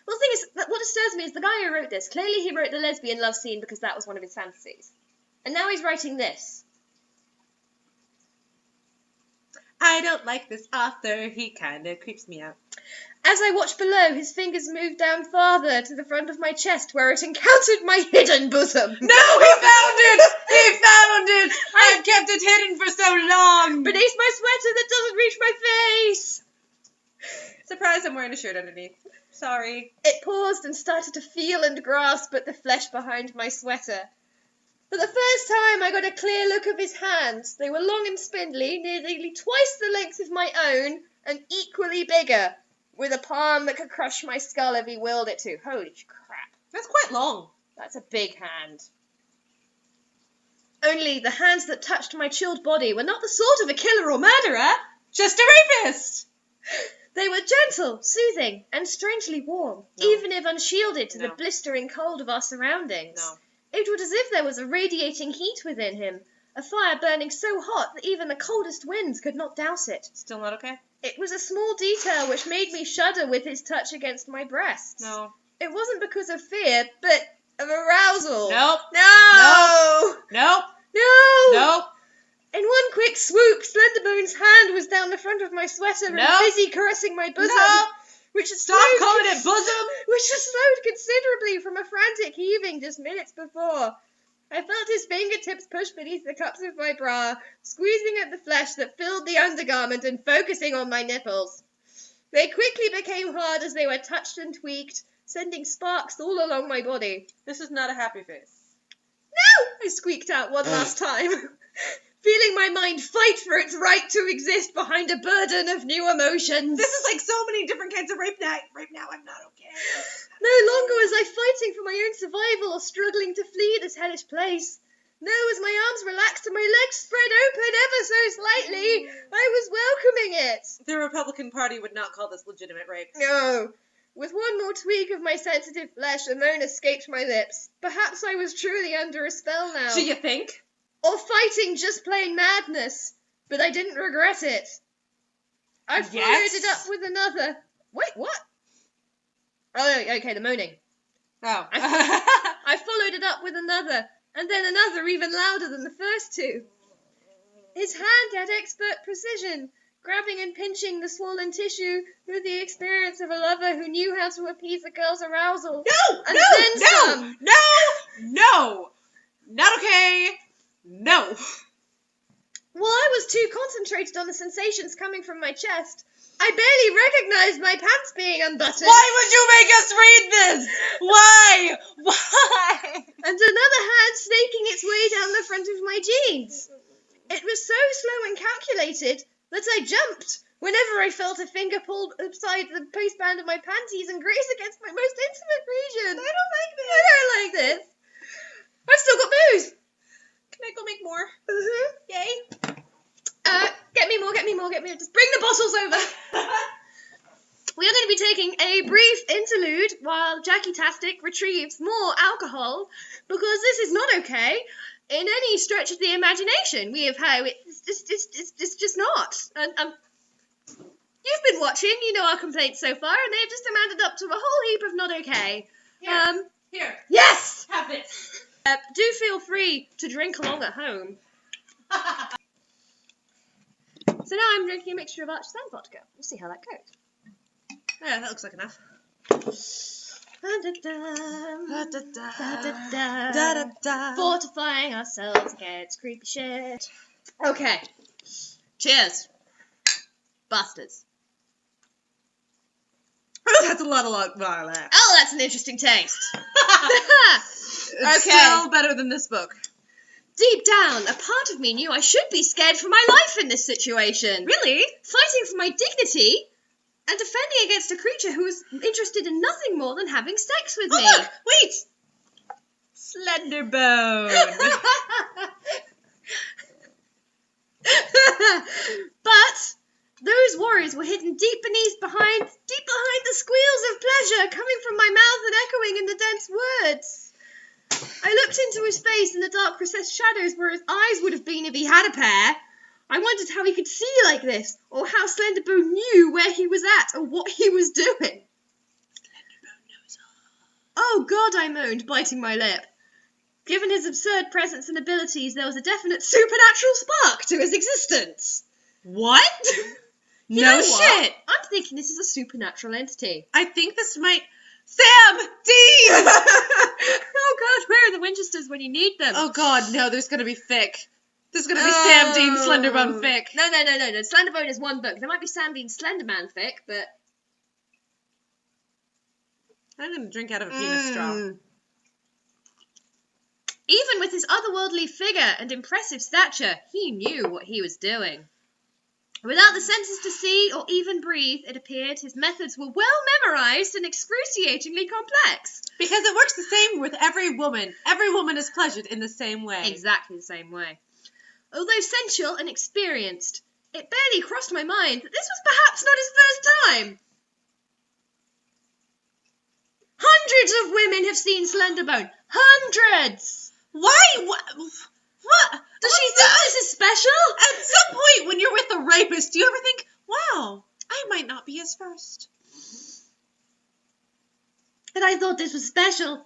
Well, the thing is, that what disturbs me is the guy who wrote this, clearly he wrote the lesbian love scene because that was one of his fantasies. And now he's writing this. I don't like this author. He kind of creeps me out. As I watched below, his fingers moved down farther to the front of my chest where it encountered my hidden bosom. No, he found it! He found it! I've kept it hidden for so long! Beneath my sweater that doesn't reach my face! Surprise, I'm wearing a shirt underneath. Sorry. It paused and started to feel and grasp at the flesh behind my sweater. For the first time, I got a clear look of his hands. They were long and spindly, nearly twice the length of my own, and equally bigger, with a palm that could crush my skull if he willed it to. Holy crap. That's quite long. That's a big hand. Only the hands that touched my chilled body were not the sort of a killer or murderer. Just a rapist! They were gentle, soothing, and strangely warm, even if unshielded to the blistering cold of our surroundings. No. It was as if there was a radiating heat within him, a fire burning so hot that even the coldest winds could not douse it. Still not okay? It was a small detail which made me shudder with his touch against my breasts. No. It wasn't because of fear, but of arousal. Nope. No! Nope. No! Nope. In one quick swoop, Slenderbone's hand was down the front of my sweater and busy caressing my bosom. No. Which had Stop calling it bosom! Which had slowed considerably from a frantic heaving just minutes before. I felt his fingertips push beneath the cups of my bra, squeezing at the flesh that filled the undergarment and focusing on my nipples. They quickly became hard as they were touched and tweaked, sending sparks all along my body. This is not a happy face. No! I squeaked out one last time, feeling my mind fight for its right to exist behind a burden of new emotions. This is like so many different kinds of rape now. Right now, I'm not okay. No longer was I fighting for my own survival or struggling to flee this hellish place. No, as my arms relaxed and my legs spread open ever so slightly, I was welcoming it. The Republican Party would not call this legitimate rape. No. With one more tweak of my sensitive flesh, a moan escaped my lips. Perhaps I was truly under a spell now. Do you think? Or fighting just plain madness. But I didn't regret it. I followed it up with another... Wait, what? Oh, okay, the moaning. Oh. I followed it up with another, and then another even louder than the first two. His hand had expert precision, grabbing and pinching the swollen tissue with the experience of a lover who knew how to appease a girl's arousal. No! Not okay! No! While I was too concentrated on the sensations coming from my chest, I barely recognized my pants being unbuttoned. Why would you make us read this? Why? And another hand snaking its way down the front of my jeans. It was so slow and calculated that I jumped whenever I felt a finger pulled upside the waistband of my panties and graze against my most intimate region. I don't like this. I've still got booze. Can I go make more? Yay. Get me more. Just bring the bottles over. We are going to be taking a brief interlude while Jackie Tastic retrieves more alcohol, because this is not okay in any stretch of the imagination. We have had it's just not. And you've been watching, you know our complaints so far, and they've just amounted up to a whole heap of not okay. Here. Yes. Have this. Do feel free to drink along at home. So now I'm drinking a mixture of Arch's and vodka. We'll see how that goes. Yeah, that looks like enough. Fortifying ourselves against creepy shit. Okay. Cheers. Bastards. Oh, that's a lot of that. Oh, that's an interesting taste. It's still better than this book. Deep down, a part of me knew I should be scared for my life in this situation. Really? Fighting for my dignity and defending against a creature who was interested in nothing more than having sex with me. Look! Wait! Slenderbone. But those worries were hidden deep behind the squeals of pleasure coming from my mouth and echoing in the dense words. I looked into his face in the dark recessed shadows where his eyes would have been if he had a pair. I wondered how he could see like this, or how Slenderbone knew where he was at, or what he was doing. Slenderbone Oh God, I moaned, biting my lip. Given his absurd presence and abilities, there was a definite supernatural spark to his existence. What? You No know what? shit. I'm thinking this is a supernatural entity. I think this might... Sam! Dean! Oh God, where are the Winchesters when you need them? Oh God, no, there's gonna be fic. There's gonna be Sam Dean Slenderbone fic. No. Slenderbone is one book. There might be Sam Dean Slenderman fic, but... I'm gonna drink out of a penis straw. Even with his otherworldly figure and impressive stature, he knew what he was doing. Without the senses to see or even breathe, it appeared his methods were well memorized and excruciatingly complex. Because it works the same with every woman. Every woman is pleasured in the same way. Exactly the same way. Although sensual and experienced, it barely crossed my mind that this was perhaps not his first time. Hundreds of women have seen Slenderbone. Hundreds! Why? What? Does she think this is special? At some point when you're with a rapist, do you ever think, wow, I might not be his first? And I thought this was special.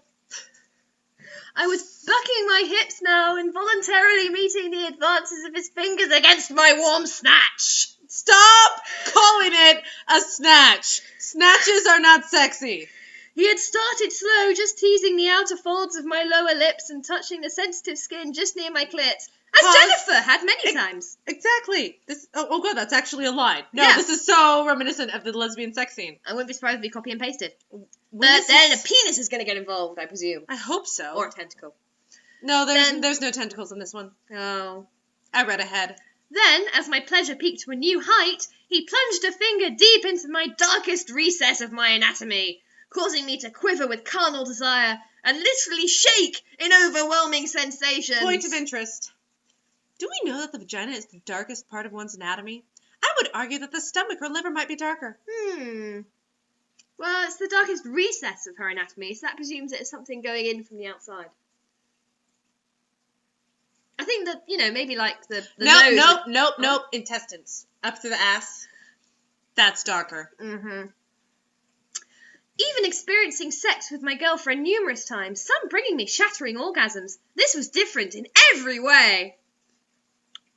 I was bucking my hips now, involuntarily meeting the advances of his fingers against my warm snatch. Stop calling it a snatch. Snatches are not sexy. He had started slow, just teasing the outer folds of my lower lips and touching the sensitive skin just near my clit, as Jennifer had many times. Exactly. Oh God, that's actually a line. No, Yeah. This is so reminiscent of the lesbian sex scene. I wouldn't be surprised if we copy and pasted. But then a penis is going to get involved, I presume. I hope so. Or a tentacle. No, there's no tentacles in this one. Oh. I read ahead. Then, as my pleasure peaked to a new height, he plunged a finger deep into my darkest recess of my anatomy, causing me to quiver with carnal desire and literally shake in overwhelming sensations. Point of interest. Do we know that the vagina is the darkest part of one's anatomy? I would argue that the stomach or liver might be darker. Well, it's the darkest recess of her anatomy, so that presumes it is something going in from the outside. I think that, maybe like the nose. Nope. Intestines. Up through the ass. That's darker. Even experiencing sex with my girlfriend numerous times, some bringing me shattering orgasms, this was different in every way.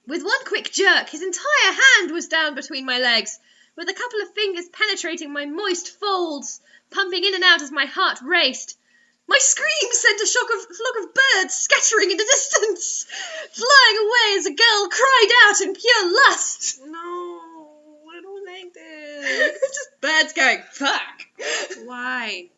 With one quick jerk, his entire hand was down between my legs, with a couple of fingers penetrating my moist folds, pumping in and out as my heart raced. My scream sent a flock of birds scattering in the distance, flying away as a girl cried out in pure lust. No, I don't like this. Just birds going, fuck. Why?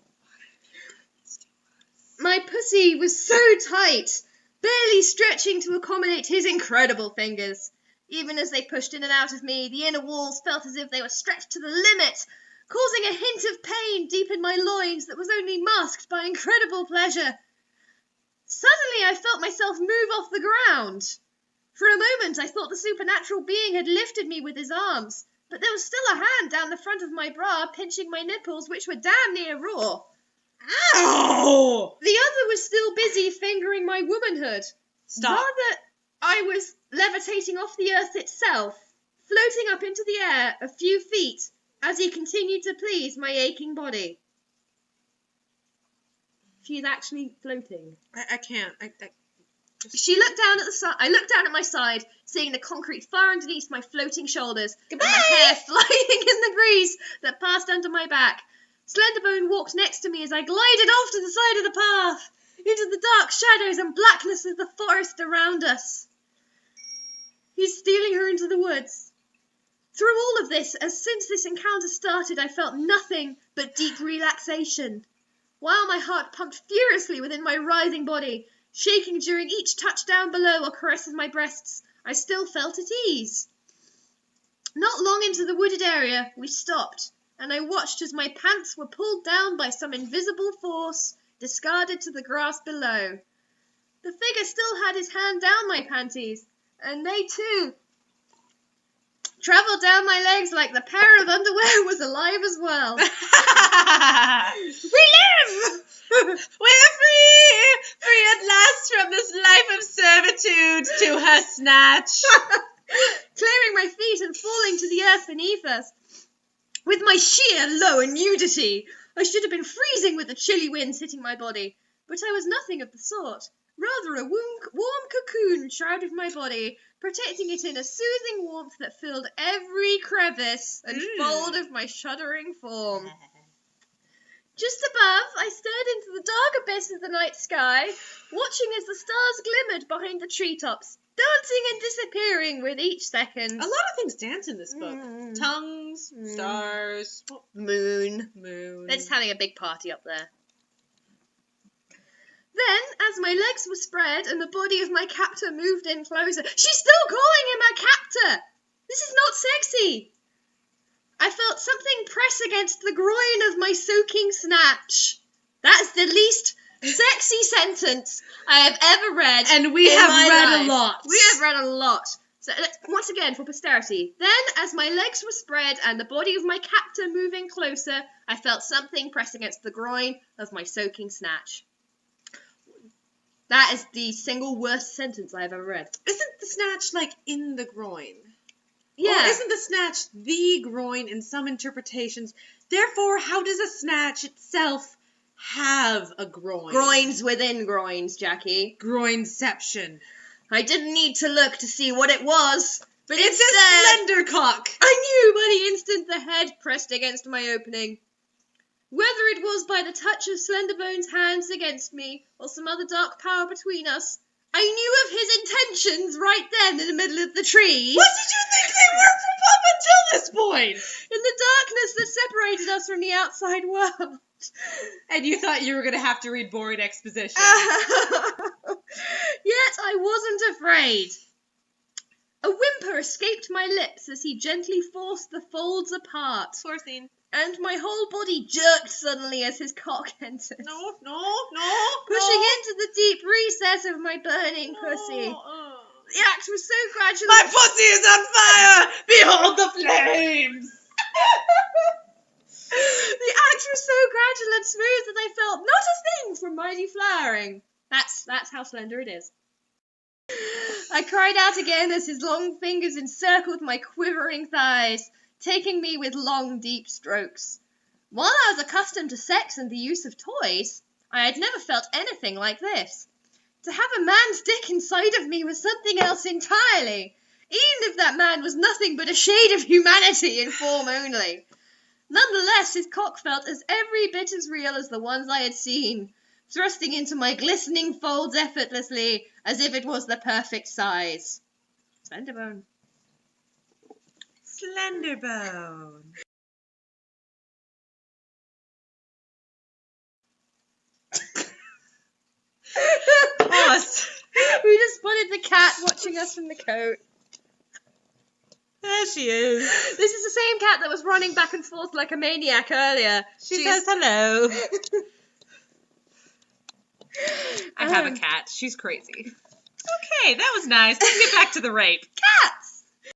My pussy was so tight, barely stretching to accommodate his incredible fingers. Even as they pushed in and out of me, the inner walls felt as if they were stretched to the limit, causing a hint of pain deep in my loins that was only masked by incredible pleasure. Suddenly I felt myself move off the ground. For a moment I thought the supernatural being had lifted me with his arms, but there was still a hand down the front of my bra pinching my nipples, which were damn near raw. Ow! The other was still busy fingering my womanhood. Stop. Rather, I was levitating off the earth itself, floating up into the air a few feet as he continued to please my aching body. She's actually floating. I can't. She looked down at the side. I looked down at my side, seeing the concrete far underneath my floating shoulders, Goodbye. and my hair flying in the breeze that passed under my back. Slenderbone walked next to me as I glided off to the side of the path, into the dark shadows and blackness of the forest around us. He's stealing her into the woods. Through all of this, since this encounter started, I felt nothing but deep relaxation. While my heart pumped furiously within my writhing body, shaking during each touch down below or caress of my breasts, I still felt at ease. Not long into the wooded area, we stopped, and I watched as my pants were pulled down by some invisible force, discarded to the grass below. The figure still had his hand down my panties, and they too travelled down my legs like the pair of underwear was alive as well. We live! We're free! Free at last from this life of servitude to her snatch. Clearing my feet and falling to the earth beneath us. With my sheer lower nudity, I should have been freezing with the chilly winds hitting my body, but I was nothing of the sort. Rather a warm cocoon shrouded my body, protecting it in a soothing warmth that filled every crevice and fold of my shuddering form. Just above, I stared into the dark abyss of the night sky, watching as the stars glimmered behind the treetops, dancing and disappearing with each second. A lot of things dance in this book. Tongues, stars, Moon. They're just having a big party up there. Then, as my legs were spread and the body of my captor moved in closer, she's still calling him a captor! This is not sexy! I felt something press against the groin of my soaking snatch. That's the least sexy sentence I have ever read. And we have read a lot. We have read a lot. So once again, for posterity. Then, as my legs were spread and the body of my captor moving closer, I felt something press against the groin of my soaking snatch. That is the single worst sentence I have ever read. Isn't the snatch like in the groin? Yeah. Or isn't the snatch the groin in some interpretations? Therefore, how does a snatch itself have a groin? Groins within groins, Jackie. Groinception. I didn't need to look to see what it was, but It's instead, a slender cock. I knew by the instant the head pressed against my opening. Whether it was by the touch of Slenderbone's hands against me, or some other dark power between us, I knew of his intentions right then in the middle of the trees. What did you think they were up until this point? In the darkness that separated us from the outside world. And you thought you were going to have to read boring exposition. Yet I wasn't afraid. A whimper escaped my lips as he gently forced the folds apart. Forcing. And my whole body jerked suddenly as his cock entered. No. Pushing into the deep recess of my burning pussy. The act was so gradual. My pussy is on fire! Behold the flames! The act was so gradual and smooth that I felt not a thing from mighty flowering. That's how slender it is. I cried out again as his long fingers encircled my quivering thighs, taking me with long, deep strokes. While I was accustomed to sex and the use of toys, I had never felt anything like this. To have a man's dick inside of me was something else entirely, even if that man was nothing but a shade of humanity in form only. Nonetheless, his cock felt as every bit as real as the ones I had seen, thrusting into my glistening folds effortlessly, as if it was the perfect size. Slenderbone. Slenderbone. We just spotted the cat watching us from the coat. There she is. This is the same cat that was running back and forth like a maniac earlier. She says hello. I have a cat. She's crazy. Okay, that was nice. Let's get back to the rape.